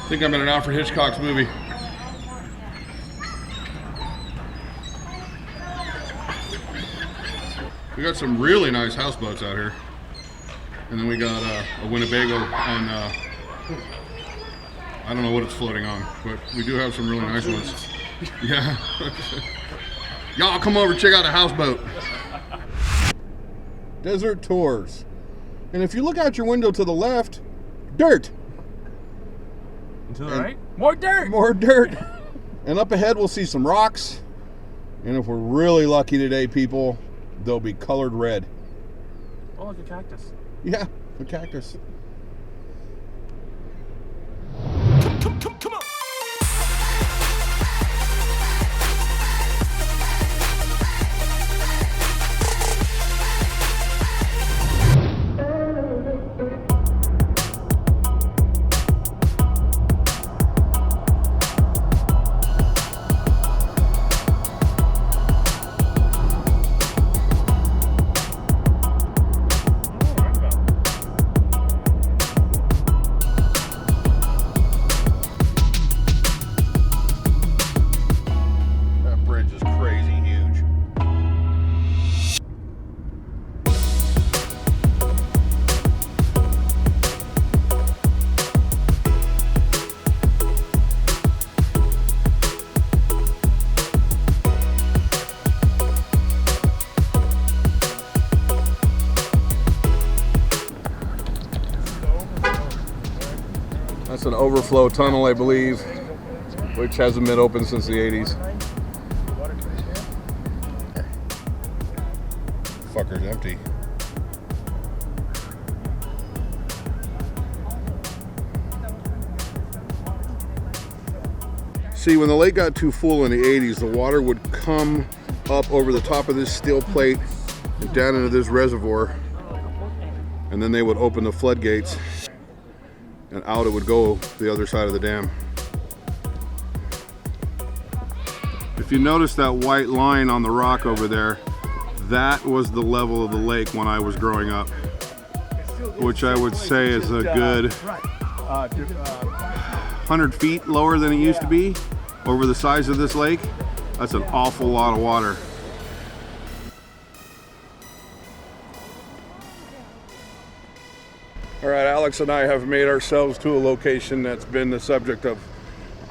I think I'm in an Alfred Hitchcock's movie. We got some really nice houseboats out here. And then we got a Winnebago on, I don't know what it's floating on, but we do have some really nice ones. Yeah. Y'all come over and check out the houseboat. Desert tours. And if you look out your window to the left, dirt. And to the right, more dirt. More dirt. And up ahead we'll see some rocks. And if we're really lucky today, people, they'll be colored red. Oh, like a cactus. Yeah, a cactus. Come on. That's an overflow tunnel, I believe, which hasn't been open since the 80s. Fucker's empty. See, when the lake got too full in the 80s, the water would come up over the top of this steel plate and down into this reservoir, and then they would open the floodgates and out it would go the other side of the dam. If you notice that white line on the rock over there, that was the level of the lake when I was growing up, which I would say is a good 100 feet lower than it used to be over the size of this lake. That's an awful lot of water. All right, Alex and I have made ourselves to a location that's been the subject of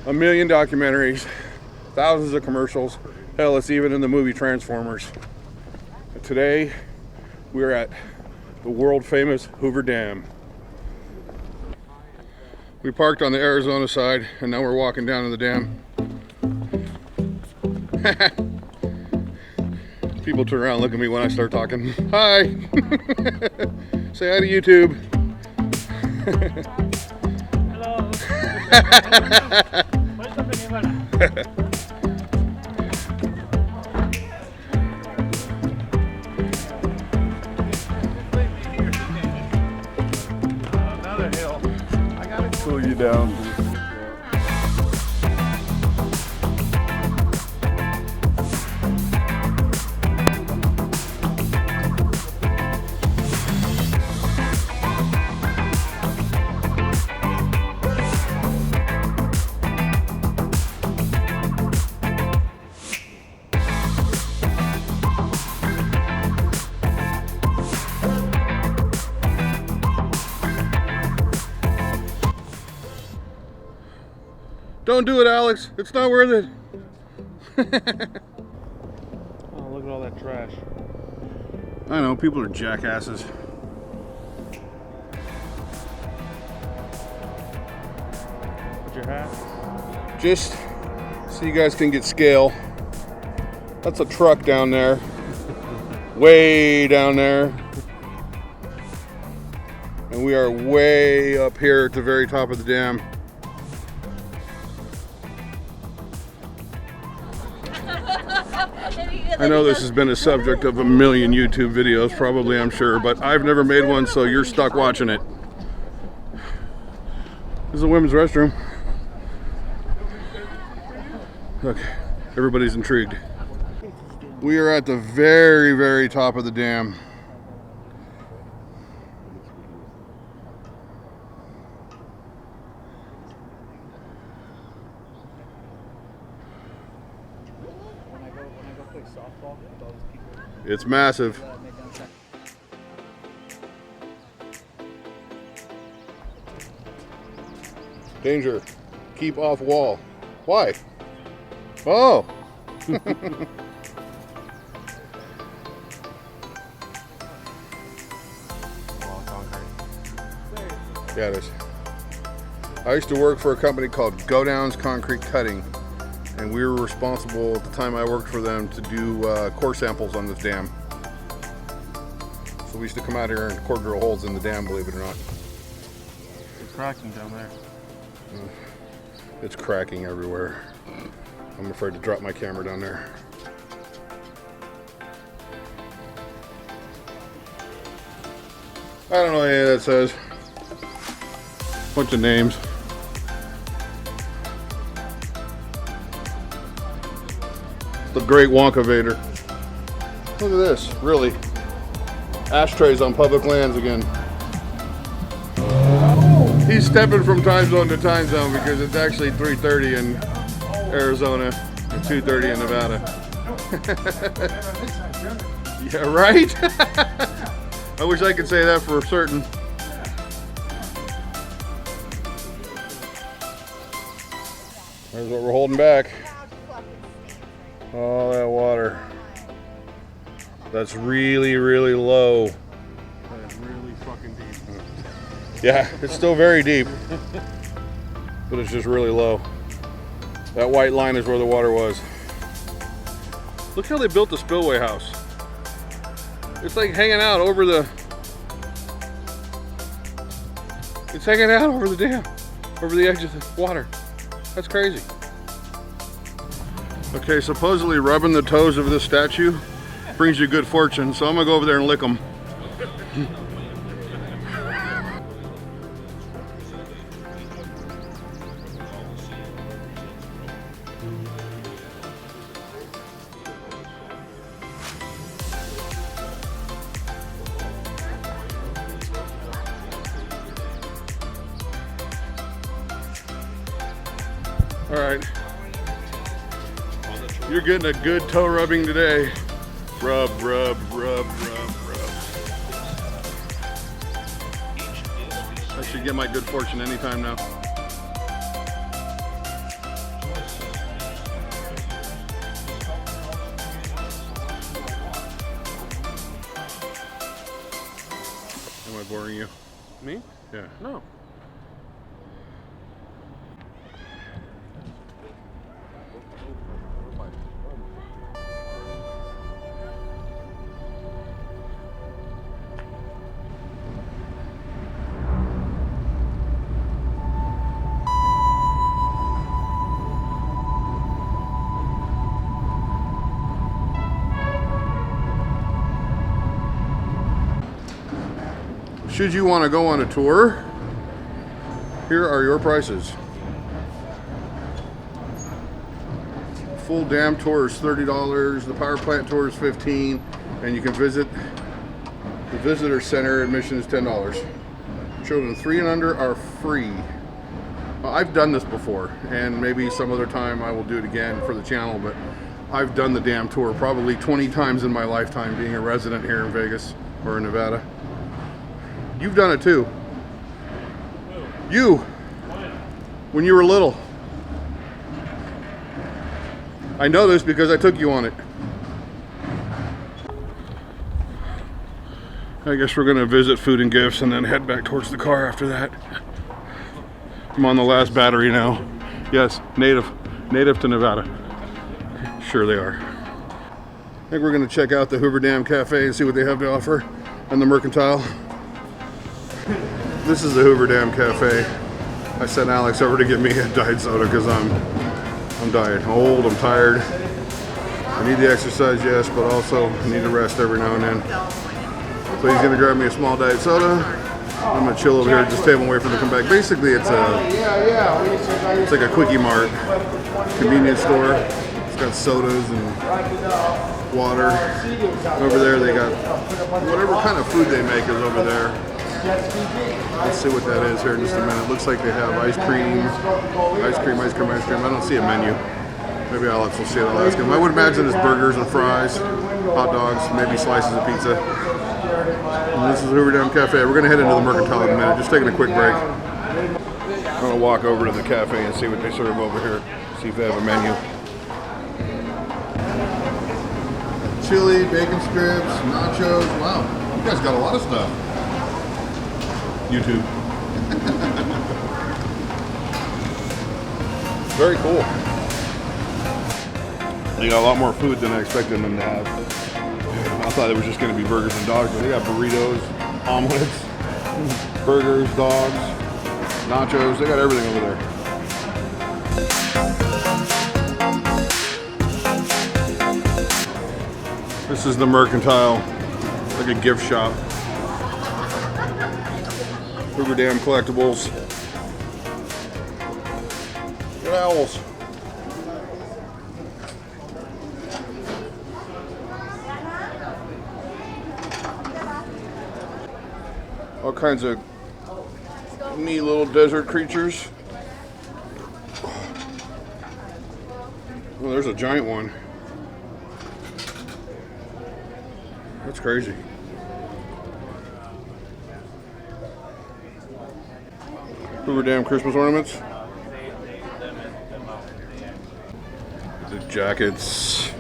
a million documentaries, thousands of commercials. Hell, it's even in the movie Transformers. Today, we're at the world famous Hoover Dam. We parked on the Arizona side, and now we're walking down to the dam. People turn around and look at me when I start talking. Hi! Say hi to YouTube. Hello. Another hill. I gotta Cool you down. Don't do it, Alex. It's not worth it. Oh, look at all that trash. I know, people are jackasses. What's your hat? Just so you guys can get scale. That's a truck down there. Way down there. And we are way up here at the very top of the dam. I know this has been a subject of a million YouTube videos, probably, I'm sure, but I've never made one, so you're stuck watching it. This is a women's restroom. Look, everybody's intrigued. We are at the very, very top of the dam. It's massive. Danger. Keep off wall. Why? Oh. Yeah, it is. I used to work for a company called Go Down's Concrete Cutting, and we were responsible at the time I worked for them to do core samples on this dam. So we used to come out here and core drill holes in the dam, believe it or not. It's cracking down there. It's cracking everywhere. I'm afraid to drop my camera down there. I don't know what any of that says. Bunch of names. The Great Wonkavator. Look at this, really. Ashtrays on public lands again. He's stepping from time zone to time zone because it's actually 3:30 in Arizona and 2:30 in Nevada. Yeah, right? I wish I could say that for certain. There's what we're holding back. All that water. That's really, really low. That's really fucking deep. Yeah, it's still very deep, but it's just really low. That white line is where the water was. Look how they built the spillway house. It's like hanging out over the... It's hanging out over the dam, over the edge of the water. That's crazy. Okay, supposedly rubbing the toes of this statue brings you good fortune, so I'm gonna go over there and lick them. All right, you're getting a good toe rubbing today. Rub, rub, rub, rub, rub. I should get my good fortune anytime now. Am I boring you? Me? Yeah. No. Should you want to go on a tour, here are your prices. Full dam tour is $30, the power plant tour is $15, and you can visit the visitor center. Admission is $10. Children 3 and under are free. I've done this before, and maybe some other time I will do it again for the channel, but I've done the dam tour probably 20 times in my lifetime being a resident here in Vegas or in Nevada. You've done it too. You, when you were little. I know this because I took you on it. I guess we're gonna visit food and gifts and then head back towards the car after that. I'm on the last battery now. Yes, native to Nevada. Sure they are. I think we're gonna check out the Hoover Dam Cafe and see what they have to offer and the Mercantile. This is the Hoover Dam Cafe. I sent Alex over to get me a diet soda because I'm dying. I'm old, I'm tired. I need the exercise, yes, but also I need to rest every now and then. So he's gonna grab me a small diet soda. I'm gonna chill over here at this table and wait for them to come back. Basically, it's like a quickie mart, convenience store. It's got sodas and water. Over there they got whatever kind of food they make is over there. Let's see what that is here in just a minute. Looks like they have ice cream. I don't see a menu. Maybe Alex will see it. I'll ask him. I would imagine it's burgers and fries, hot dogs, maybe slices of pizza. And this is Hoover Dam Cafe. We're going to head into the Mercantile in a minute. Just taking a quick break. I'm going to walk over to the cafe and see what they serve over here. See if they have a menu. Chili, bacon strips, nachos. Wow, you guys got a lot of stuff. YouTube. Very cool. They got a lot more food than I expected them to have. I thought it was just going to be burgers and dogs, but they got burritos, omelets, burgers, dogs, nachos. They got everything over there. This is the Mercantile, like a gift shop. Hoover Dam collectibles. Good owls. All kinds of neat little desert creatures. Oh, there's a giant one. That's crazy. Hoover Dam Christmas ornaments. The jackets.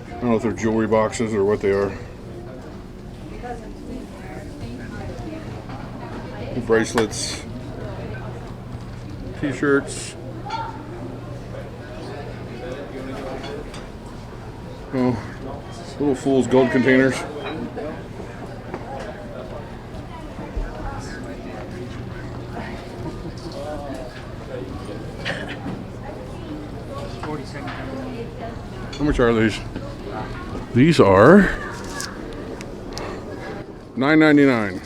I don't know if they're jewelry boxes or what they are. Bracelets. T-shirts. Oh, little fool's gold containers. How much are these? These are $9.99.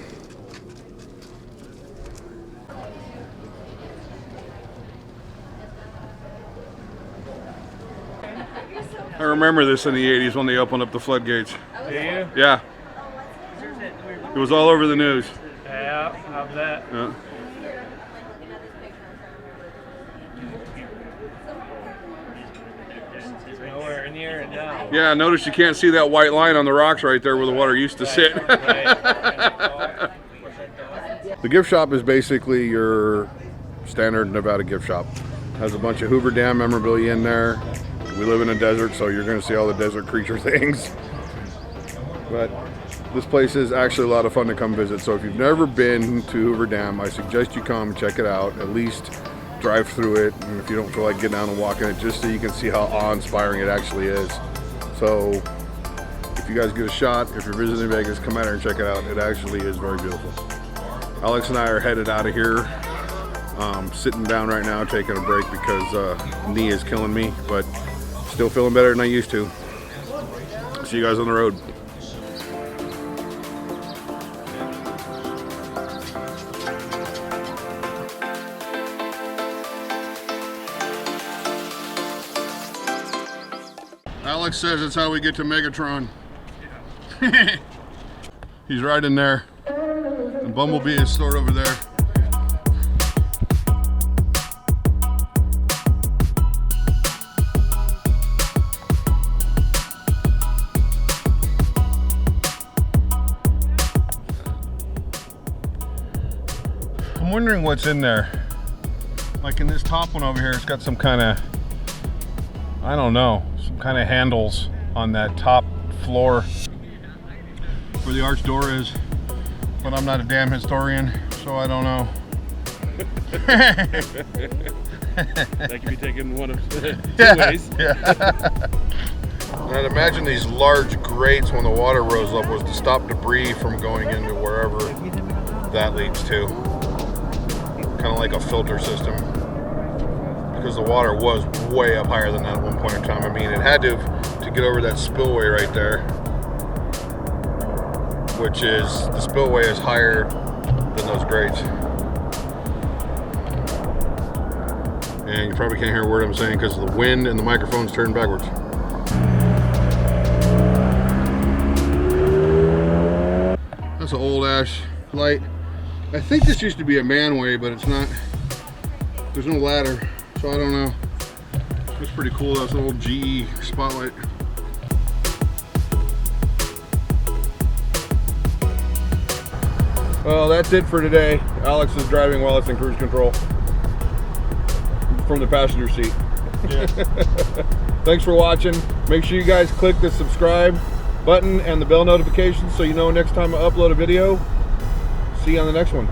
I remember this in the 80s when they opened up the floodgates. Do you? Yeah. It was all over the news. Yeah, how's that? Yeah. Nowhere near it now. Yeah, notice you can't see that white line on the rocks right there where the water used to sit. The gift shop is basically your standard Nevada gift shop. Has a bunch of Hoover Dam memorabilia in there. We live in a desert, so you're going to see all the desert creature things. But this place is actually a lot of fun to come visit. So if you've never been to Hoover Dam, I suggest you come check it out. At least drive through it. And if you don't feel like getting down and walking it, just so you can see how awe-inspiring it actually is. So if you guys get a shot, if you're visiting Vegas, come out here and check it out. It actually is very beautiful. Alex and I are headed out of here. Sitting down right now, taking a break because knee is killing me, but still feeling better than I used to. See you guys on the road. Alex says that's how we get to Megatron. He's right in there. And Bumblebee is stored over there. I'm wondering what's in there. Like in this top one over here, it's got some kind of, I don't know, some kind of handles on that top floor where the arch door is. But I'm not a damn historian, so I don't know. That could be taken one of two ways. Yeah. And I'd imagine these large grates when the water rose up was to stop debris from going into wherever that leads to. Kind of like a filter system. Because the water was way up higher than that at one point in time. I mean, it had to get over that spillway right there. Which is, the spillway is higher than those grates. And you probably can't hear a word I'm saying because of the wind and the microphone's turned backwards. That's an old ash light. I think this used to be a manway, but it's not. There's no ladder, so I don't know. It's pretty cool. That's an old GE spotlight. Well, that's it for today. Alex is driving while it's in cruise control from the passenger seat. Yeah. Thanks for watching. Make sure you guys click the subscribe button and the bell notification so you know next time I upload a video. See you on the next one.